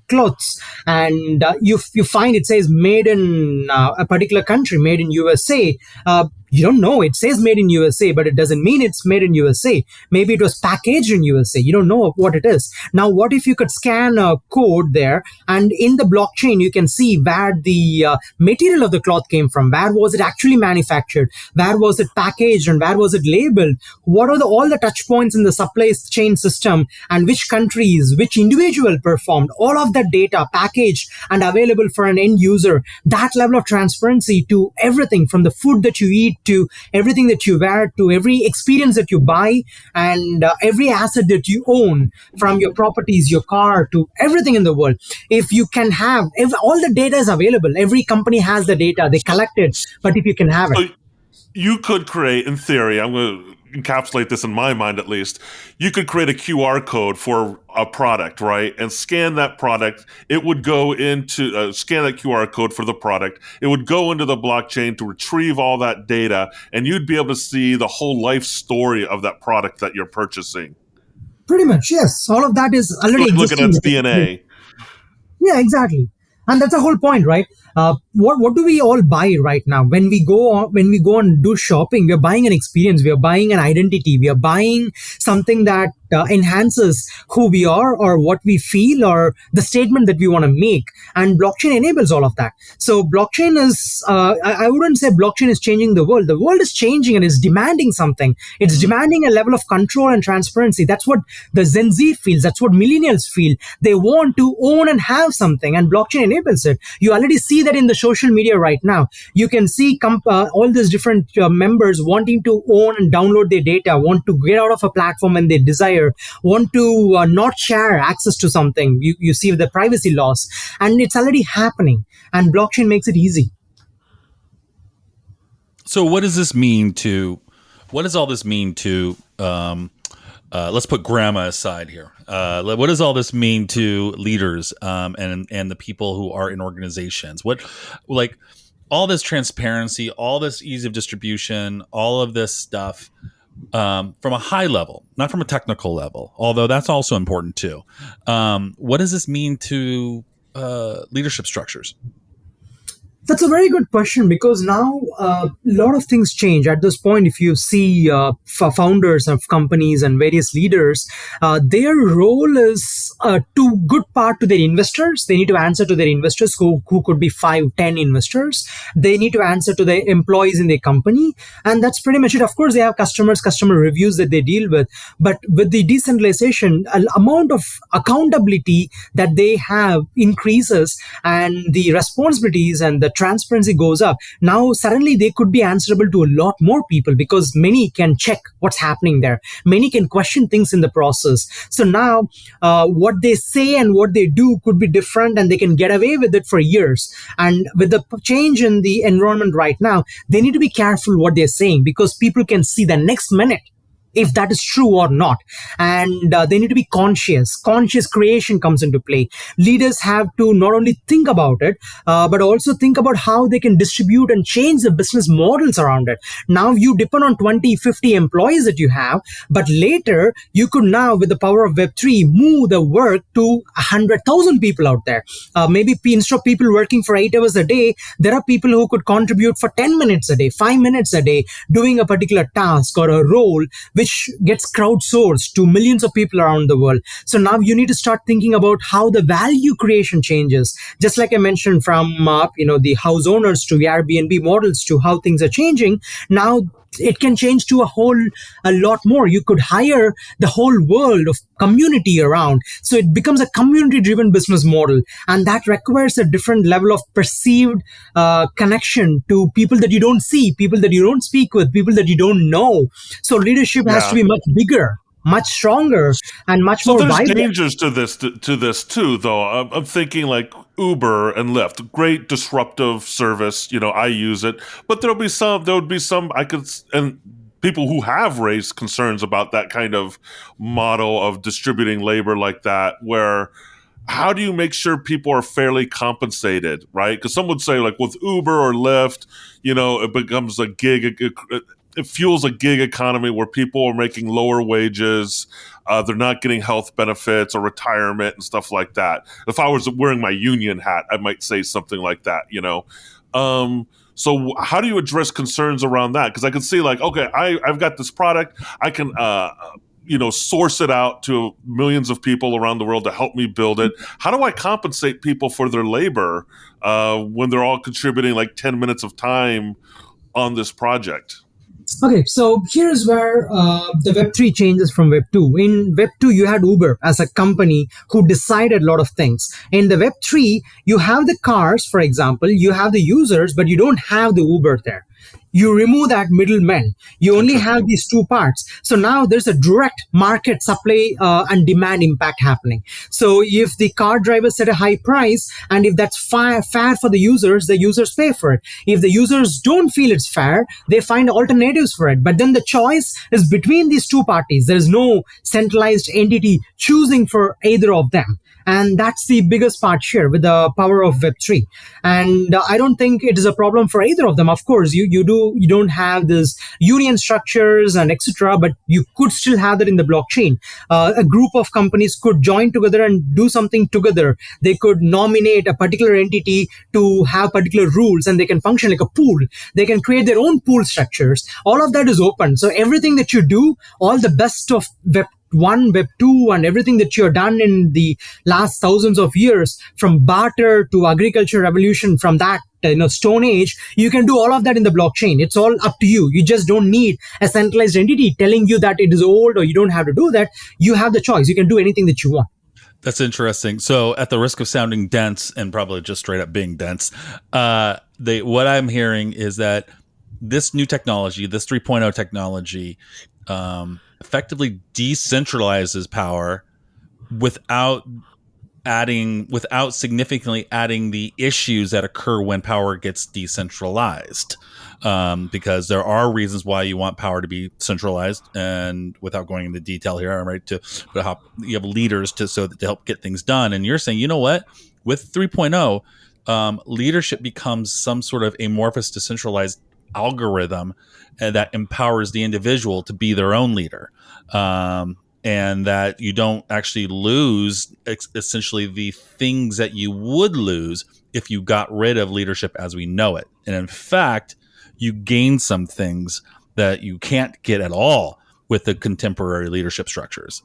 clothes, and you find it says made in a particular country, made in USA. You don't know. It says made in USA, but it doesn't mean it's made in USA. Maybe it was packaged in USA. You don't know what it is. Now, what if you could scan a code there, and in the blockchain, you can see where the material of the cloth came from. Where was it actually manufactured? Where was it packaged, and where was it labeled? What are all the touch points in the supply chain system, and which countries, which individual performed? All of that data packaged and available for an end user. That level of transparency to everything from the food that you eat to everything that you wear, to every experience that you buy, and every asset that you own, from your properties, your car, to everything in the world. If you can have, if all the data is available, every company has the data, they collect it, but if you can have it. So you could create, in theory, I'm going to encapsulate this in my mind at least, you could create a QR code for a product, right? And scan that product. It would go into, scan that QR code for the product. It would go into the blockchain to retrieve all that data, and you'd be able to see the whole life story of that product that you're purchasing. Pretty much, yes. All of that is already looking at its DNA. Yeah, exactly. And that's the whole point, right? What do we all buy right now? When we go and do shopping, we're buying an experience, we are buying an identity, we are buying something that enhances who we are or what we feel or the statement that we want to make. And blockchain enables all of that. So blockchain is, I wouldn't say blockchain is changing the world. The world is changing and is demanding something. It's demanding a level of control and transparency. That's what the Gen Z feels. That's what millennials feel. They want to own and have something, and blockchain enables it. You already see that in the social media right now. You can see all these different members wanting to own and download their data, want to get out of a platform when they desire, want to not share access to something. You see the privacy laws, and it's already happening, and blockchain makes it easy. So what does this mean to, what does all this mean to, let's put grandma aside here. What does all this mean to leaders and the people who are in organizations? What, like, all this transparency, all this ease of distribution, all of this stuff from a high level, not from a technical level, although that's also important too. What does this mean to leadership structures? That's a very good question, because now a lot of things change. At this point, if you see founders of companies and various leaders, their role is to good part to their investors. They need to answer to their investors who could be 5, 10 investors. They need to answer to the employees in their company. And that's pretty much it. Of course, they have customer reviews that they deal with. But with the decentralization, an amount of accountability that they have increases, and the responsibilities and the transparency goes up. Now, suddenly they could be answerable to a lot more people, because many can check what's happening there. Many can question things in the process. So now what they say and what they do could be different, and they can get away with it for years. And with the change in the environment right now, they need to be careful what they're saying, because people can see the next minute if that is true or not. And they need to be conscious. Conscious creation comes into play. Leaders have to not only think about it, but also think about how they can distribute and change the business models around it. Now you depend on 20, 50 employees that you have, but later you could now, with the power of Web3, move the work to 100,000 people out there. Maybe instead of people working for 8 hours a day, there are people who could contribute for 10 minutes a day, 5 minutes a day, doing a particular task or a role, which gets crowdsourced to millions of people around the world. So now you need to start thinking about how the value creation changes. Just like I mentioned, from the house owners to Airbnb models to how things are changing. Now it can change to a lot more. You could hire the whole world of community around. So it becomes a community-driven business model. And that requires a different level of perceived connection to people that you don't see, people that you don't speak with, people that you don't know. So leadership has to be much bigger, much stronger, and much more vibrant. So there's dangers to this too, though. I'm thinking like Uber and Lyft, great disruptive service. I use it, but there would be some and people who have raised concerns about that kind of model of distributing labor like that, where how do you make sure people are fairly compensated, right? Because some would say, like with Uber or Lyft, it becomes a gig. It fuels a gig economy where people are making lower wages. They're not getting health benefits or retirement and stuff like that. If I was wearing my union hat, I might say something like that, So how do you address concerns around that? Because I can see like, okay, I've got this product. I can, source it out to millions of people around the world to help me build it. How do I compensate people for their labor when they're all contributing like 10 minutes of time on this project? Okay, so here's where the Web3 changes from Web2. In Web2, you had Uber as a company who decided a lot of things. In the Web3, you have the cars, for example, you have the users, but you don't have the Uber there. You remove that middleman. You only have these two parts. So now there's a direct market supply and demand impact happening. So if the car drivers set a high price, and if that's fair for the users pay for it. If the users don't feel it's fair, they find alternatives for it. But then the choice is between these two parties. There is no centralized entity choosing for either of them. And that's the biggest part here with the power of Web3. And I don't think it is a problem for either of them. Of course, you don't have this union structures and etc., but you could still have that in the blockchain. A group of companies could join together and do something together. They could nominate a particular entity to have particular rules, and they can function like a pool. They can create their own pool structures. All of that is open. So everything that you do, all the best of Web1, Web2, and everything that you've done in the last thousands of years, from barter to agriculture revolution, from that Stone Age, you can do all of that in the blockchain. It's all up to you. You just don't need a centralized entity telling you that it is old, or you don't have to do that. You have the choice. You can do anything that you want. That's interesting. So, at the risk of sounding dense and probably just straight up being dense, what I'm hearing is that this new technology, this 3.0 technology, effectively decentralizes power without significantly adding the issues that occur when power gets decentralized. Because there are reasons why you want power to be centralized, and without going into detail here, I'm right you have leaders to help get things done. And you're saying, you know what, with 3.0, leadership becomes some sort of amorphous, decentralized algorithm that empowers the individual to be their own leader, and that you don't actually lose essentially the things that you would lose if you got rid of leadership as we know it. And in fact, you gain some things that you can't get at all with the contemporary leadership structures.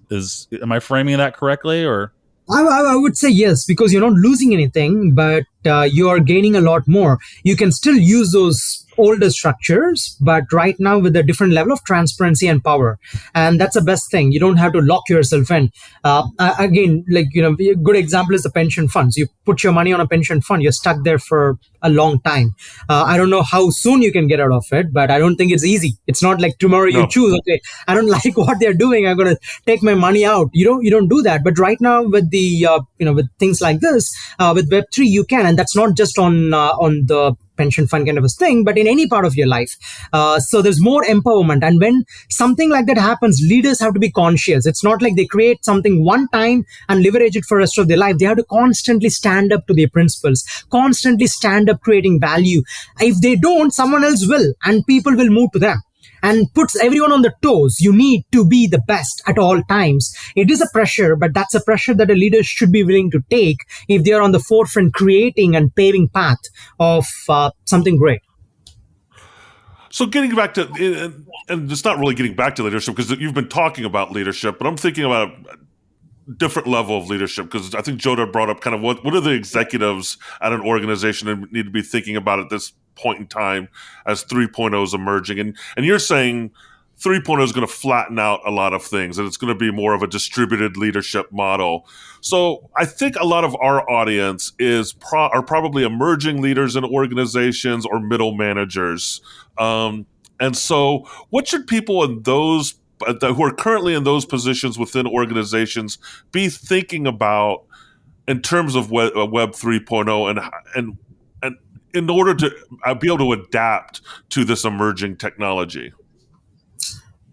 Am I framing that correctly, or? I would say yes, because you're not losing anything, but you are gaining a lot more. You can still use those older structures, but right now with a different level of transparency and power. And that's the best thing. You don't have to lock yourself in. Again, a good example is the pension funds. You put your money on a pension fund, you're stuck there for a long time. I don't know how soon you can get out of it, but I don't think it's easy. It's not like tomorrow you choose, okay, I don't like what they're doing, I'm going to take my money out. You don't do that. But right now with the, with things like this, with Web3, you can. And that's not just on the pension fund kind of a thing, but in any part of your life. So there's more empowerment. And when something like that happens, leaders have to be conscious. It's not like they create something one time and leverage it for the rest of their life. They have to constantly stand up to their principles, constantly stand up creating value. If they don't, someone else will, and people will move to them. And puts everyone on their toes. You need to be the best at all times. It is a pressure, but that's a pressure that a leader should be willing to take if they are on the forefront creating and paving path of something great. So getting back to, and it's not really getting back to leadership, because you've been talking about leadership, but I'm thinking about a different level of leadership, because I think Jodah brought up kind of what are the executives at an organization that need to be thinking about at this point in time as 3.0 is emerging. And you're saying 3.0 is going to flatten out a lot of things, and it's going to be more of a distributed leadership model. So I think a lot of our audience are probably emerging leaders in organizations or middle managers. And so what should people in those who are currently in those positions within organizations be thinking about in terms of Web 3.0 and in order to be able to adapt to this emerging technology?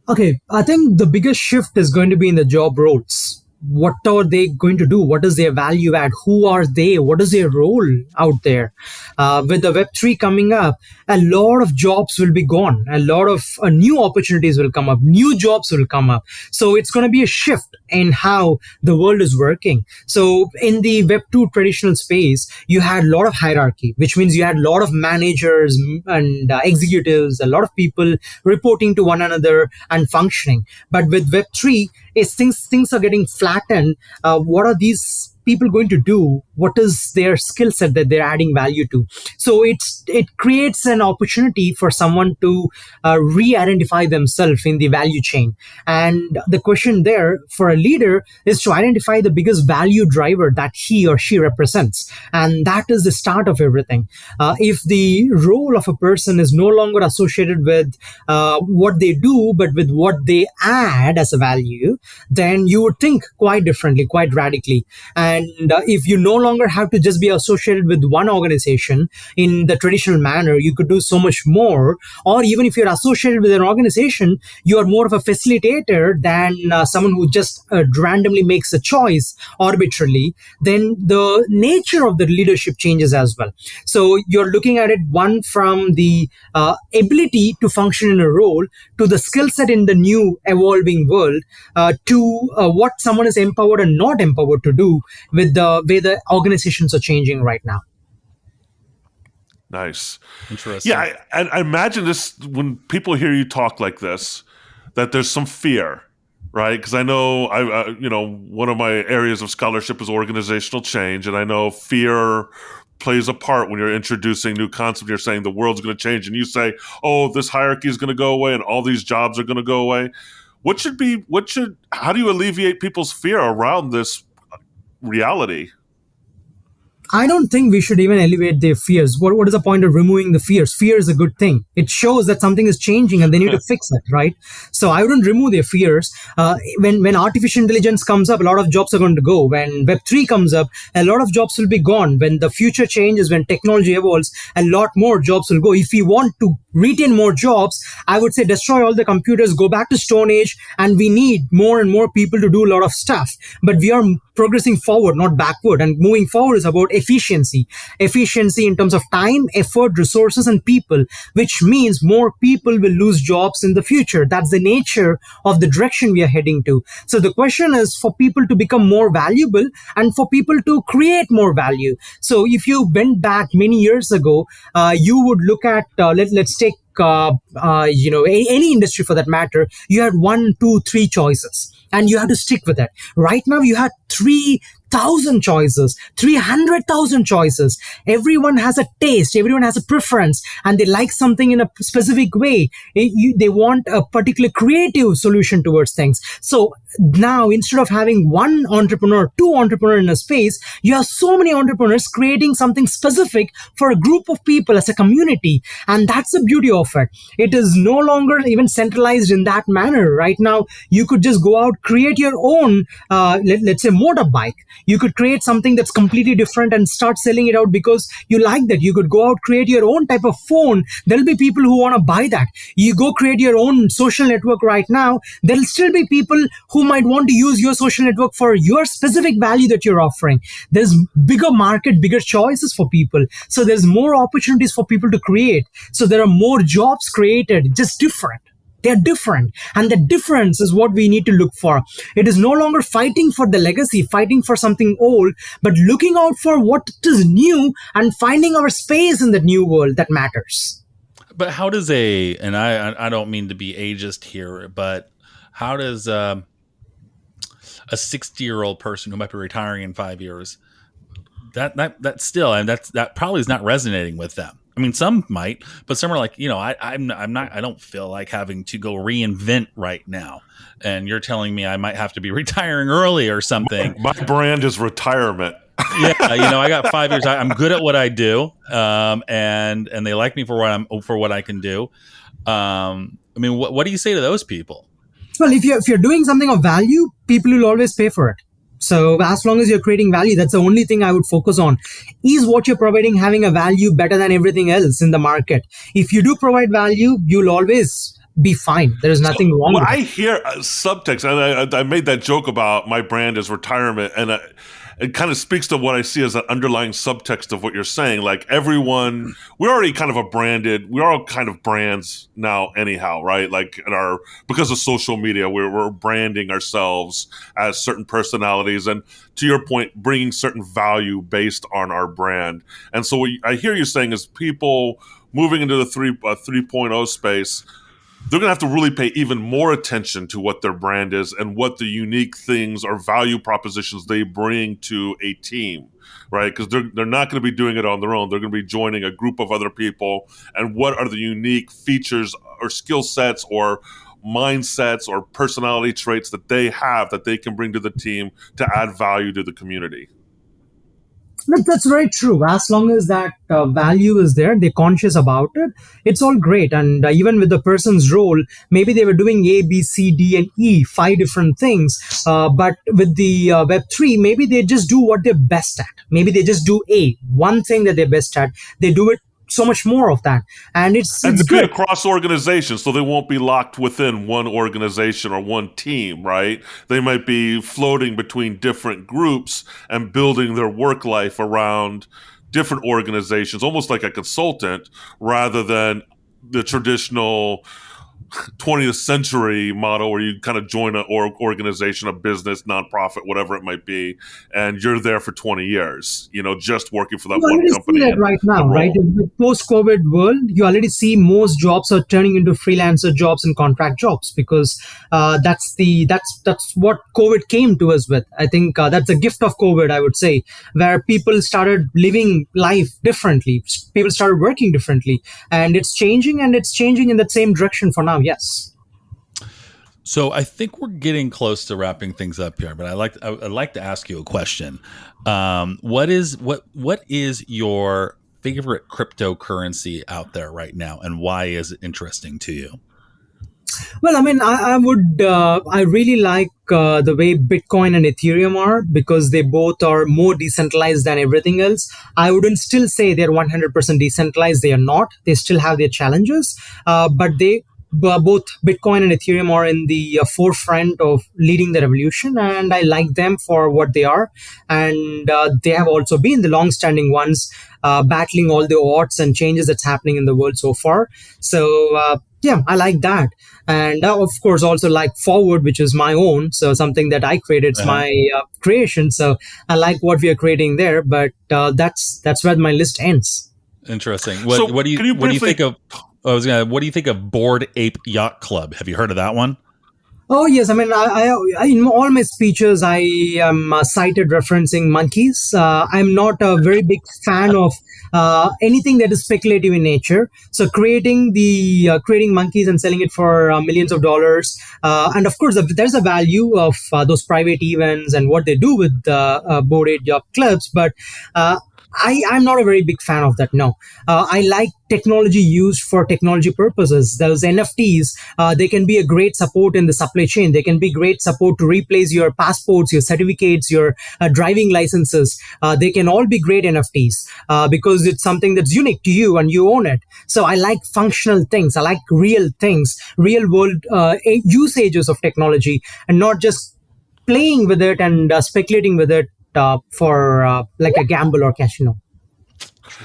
Okay, I think the biggest shift is going to be in the job roles. What are they going to do? What is their value add? Who are they? What is their role out there? With the Web3 coming up, a lot of jobs will be gone. A lot of new opportunities will come up. New jobs will come up. So it's going to be a shift in how the world is working. So in the Web2 traditional space, you had a lot of hierarchy, which means you had a lot of managers and executives, a lot of people reporting to one another and functioning. But with Web3, things are getting flattened. What are these people going to do what is their skill set that they're adding value to. So it creates an opportunity for someone to re-identify themselves in the value chain. And the question there for a leader is to identify the biggest value driver that he or she represents, and that is the start of everything. If the role of a person is no longer associated with what they do, but with what they add as a value, then you would think quite differently, quite radically. And if you no longer have to just be associated with one organization in the traditional manner, you could do so much more. Or even if you're associated with an organization, you are more of a facilitator than someone who just randomly makes a choice arbitrarily, then the nature of the leadership changes as well. So you're looking at it, one, from the ability to function in a role, to the skill set in the new evolving world, to what someone is empowered and not empowered to do with the way the organizations are changing right now. Nice. Interesting. Yeah, I imagine this, when people hear you talk like this, that there's some fear, right? Because I know, one of my areas of scholarship is organizational change, and I know fear plays a part when you're introducing new concepts. You're saying the world's going to change, and you say, "Oh, this hierarchy is going to go away, and all these jobs are going to go away." How do you alleviate people's fear around this reality? I don't think we should even elevate their fears. What is the point of removing the fears? Fear is a good thing. It shows that something is changing and they need to fix it, right? So I wouldn't remove their fears. When artificial intelligence comes up, a lot of jobs are going to go. When Web3 comes up, a lot of jobs will be gone. When the future changes, when technology evolves, a lot more jobs will go. If we want to retain more jobs, I would say destroy all the computers, go back to Stone Age, and we need more and more people to do a lot of stuff. But we are progressing forward, not backward. And moving forward is about efficiency in terms of time, effort, resources, and people, which means more people will lose jobs in the future. That's the nature of the direction we are heading to. So the question is for people to become more valuable and for people to create more value. So if you went back many years ago, you would look at, let's take any industry for that matter. You had 1, 2, 3 choices, and you had to stick with it. Right now, you had 3,000 choices, 300,000 choices. Everyone has a taste, everyone has a preference, and they like something in a specific way. They want a particular creative solution towards things. So now, instead of having one entrepreneur, 2 entrepreneurs in a space, you have so many entrepreneurs creating something specific for a group of people as a community. And that's the beauty of it. It is no longer even centralized in that manner. Right now, you could just go out, create your own, let's say, motorbike. You could create something that's completely different and start selling it out because you like that. You could go out, create your own type of phone. There'll be people who want to buy that. You go create your own social network right now. There'll still be people who might want to use your social network for your specific value that you're offering. There's bigger market, bigger choices for people. So there's more opportunities for people to create. So there are more jobs created, just different. They're different. And the difference is what we need to look for. It is no longer fighting for the legacy, fighting for something old, but looking out for what is new and finding our space in the new world that matters. But how does and I don't mean to be ageist here, but how does a 60-year-old person who might be retiring in 5 years, that still, and that probably is not resonating with them. I mean, some might, but some are like, I don't feel like having to go reinvent right now. And you're telling me I might have to be retiring early or something. My brand is retirement. Yeah, I got 5 years. I'm good at what I do, and they like me for what I can do. I mean, what do you say to those people? Well, if you're doing something of value, people will always pay for it. So as long as you're creating value, that's the only thing I would focus on. Is what you're providing having a value better than everything else in the market? If you do provide value, you'll always be fine. There is nothing wrong with it. I hear subtext, and I made that joke about my brand is retirement, and it kind of speaks to what I see as an underlying subtext of what you're saying. Like everyone, we're already kind of we're all kind of brands now anyhow, right? Like because of social media, we're branding ourselves as certain personalities. And to your point, bringing certain value based on our brand. And so what I hear you saying is people moving into the 3.0 space, they're going to have to really pay even more attention to what their brand is and what the unique things or value propositions they bring to a team, right? Because they're not going to be doing it on their own. They're going to be joining a group of other people. And what are the unique features or skill sets or mindsets or personality traits that they have that they can bring to the team to add value to the community? That's very true. As long as that value is there, they're conscious about it, it's all great. And even with the person's role, maybe they were doing A, B, C, D, and E, 5 different things. But with the Web3, maybe they just do what they're best at. Maybe they just do one thing that they're best at. They do it so much more of that, and it's good across organizations, so they won't be locked within one organization or one team, right? They might be floating between different groups and building their work life around different organizations, almost like a consultant, rather than the traditional 20th century model where you kind of join an organization, a business, nonprofit, whatever it might be, and you're there for 20 years, just working for that one company. See that right now, right? In the post-COVID world, you already see most jobs are turning into freelancer jobs and contract jobs because that's what COVID came to us with. I think that's a gift of COVID, I would say, where people started living life differently. People started working differently, and it's changing in that same direction for now. Yes. So I think we're getting close to wrapping things up here, but I'd like to ask you a question. What is your favorite cryptocurrency out there right now, and why is it interesting to you? Well, I mean, I really like the way Bitcoin and Ethereum are, because they both are more decentralized than everything else. I wouldn't still say they're 100% decentralized. They are not. They still have their challenges, but both Bitcoin and Ethereum are in the forefront of leading the revolution, and I like them for what they are. And they have also been the long-standing ones, battling all the odds and changes that's happening in the world so far. So yeah, I like that. And of course, also like Forward, which is my own. So something that I created, it's my creation. So I like what we are creating there. But that's where my list ends. Interesting. What do you think of? What do you think of Bored Ape Yacht Club? Have you heard of that one? Oh yes, I mean, I in all my speeches I am cited referencing monkeys. I'm not a very big fan of anything that is speculative in nature. So creating monkeys and selling it for millions of dollars, and of course there's a value of those private events and what they do with Bored Ape Yacht Clubs, but I'm not a very big fan of that. No, I like technology used for technology purposes. Those NFTs, they can be a great support in the supply chain. They can be great support to replace your passports, your certificates, your driving licenses. They can all be great NFTs because it's something that's unique to you and you own it. So I like functional things. I like real things, real world usages of technology, and not just playing with it and speculating with it for like a gamble or casino.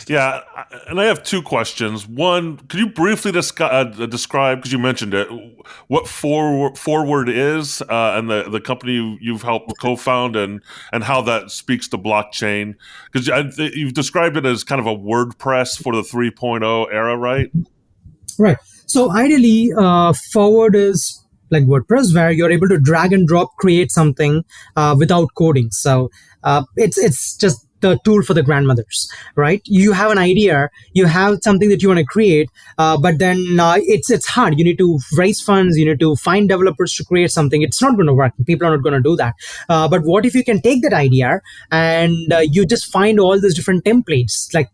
Yeah, and I have two questions. One, could you briefly describe, because you mentioned it, what Forward is and the company you've helped co-found and how that speaks to blockchain? Because you've described it as kind of a WordPress for the 3.0 era, right? Right. So ideally, Forward is like WordPress, where you're able to drag and drop, create something without coding. So it's just the tool for the grandmothers, right? You have an idea, you have something that you want to create, but then it's hard. You need to raise funds, you need to find developers to create something. It's not going to work. People are not going to do that. But what if you can take that idea and you just find all these different templates, like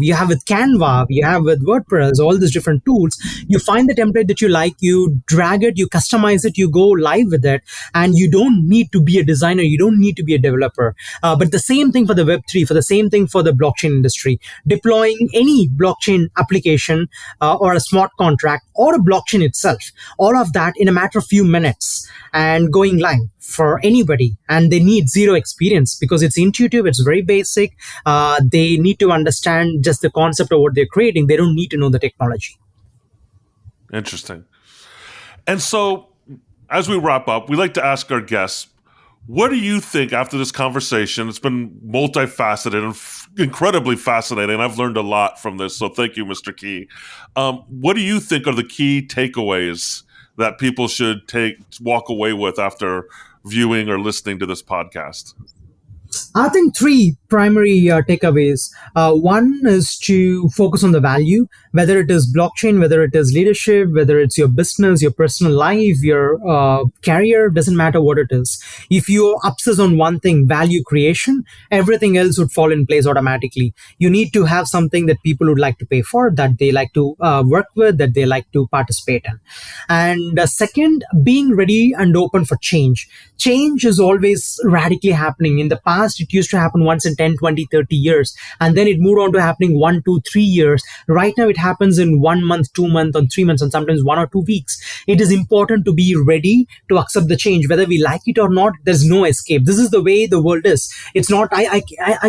you have with Canva, you have with WordPress, all these different tools. You find the template that you like, you drag it, you customize it, you go live with it, and you don't need to be a designer, you don't need to be a developer. But the same thing for the Web3, for the same thing for the blockchain industry. Deploying any blockchain application or a smart contract or a blockchain itself, all of that in a matter of few minutes and going live for anybody. And they need zero experience because it's intuitive, it's very basic. They need to understand just the concept of what they're creating. They don't need to know the technology. Interesting. And so as we wrap up, we like to ask our guests, What do you think after this conversation? It's been multifaceted and incredibly fascinating. I've learned a lot from this, so thank you, Mr. Key. What do you think are the key takeaways that people should walk away with after viewing or listening to this podcast? I think three primary takeaways. One is to focus on the value, whether it is blockchain, whether it is leadership, whether it's your business, your personal life, your career, doesn't matter what it is. If you obsess on one thing, value creation, everything else would fall in place automatically. You need to have something that people would like to pay for, that they like to work with, that they like to participate in. And second, being ready and open for change. Change is always radically happening. In the past, it used to happen once in 10, 20, 30 years. And then it moved on to happening 1, 2, 3 years. Right now, it happens in 1 month, 2 months, and 3 months, and sometimes 1 or 2 weeks. It is important to be ready to accept the change. Whether we like it or not, there's no escape. This is the way the world is. It's not, I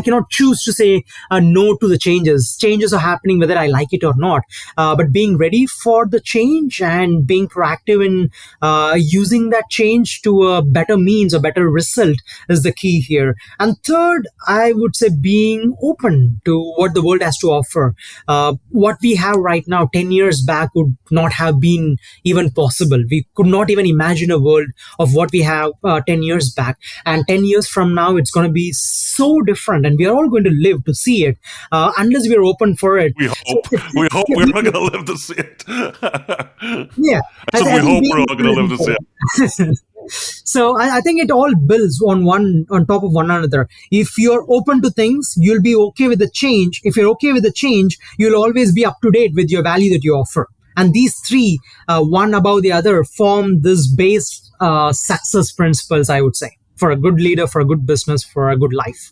cannot choose to say no to the changes. Changes are happening whether I like it or not. But being ready for the change and being proactive in using that change to a better means, a better result is the key here. And third, I would say being open to what the world has to offer. What we have right now, 10 years back, would not have been even possible. We could not even imagine a world of what we have 10 years back. And 10 years from now, it's going to be so different. And we are all going to live to see it unless we are open for it. We hope. We hope we're not going to live to see it. Yeah. So we hope we're all going to live to see it. So I think it all builds on top of one another. If you're open to things, you'll be okay with the change. If you're okay with the change, you'll always be up to date with your value that you offer. And these three, one above the other, form this base success principles, I would say, for a good leader, for a good business, for a good life.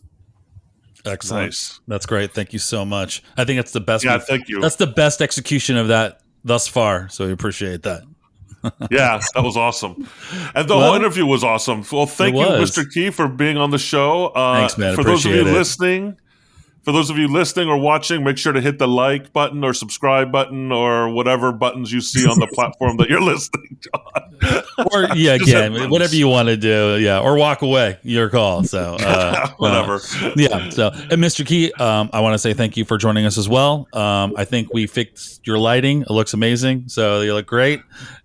Excellent. Nice. That's great. Thank you so much. I think that's the best. Yeah, thank you. That's the best execution of that thus far. So we appreciate that. Yeah, that was awesome. And the whole interview was awesome. Well, thank you, Mr. Key, for being on the show. Thanks, man. For those of you listening or watching, make sure to hit the like button or subscribe button or whatever buttons you see on the platform that you're listening on. Or again, whatever you want to do. Yeah, or walk away. Your call. So whatever. Yeah. So, and Mr. Key, I want to say thank you for joining us as well. I think we fixed your lighting. It looks amazing. So you look great.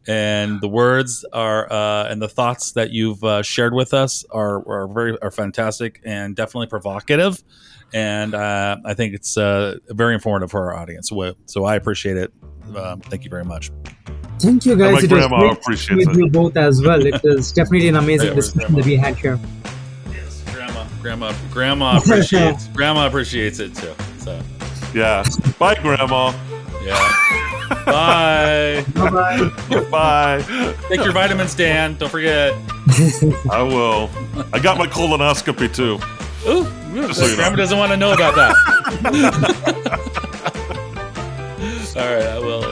And the words are and the thoughts that you've shared with us are fantastic and definitely provocative. And I think it's very informative for our audience. So I appreciate it. Thank you very much. Thank you, guys. My grandma appreciates with you both as well. It was definitely an amazing discussion that we had here. Yes, grandma appreciates. Grandma appreciates it too. So yeah. Bye, Grandma. Yeah. Bye. Bye. Bye. Take your vitamins, Dan. Don't forget. I will. I got my colonoscopy too. Ooh, Grandma doesn't want to know about that. All right, I will.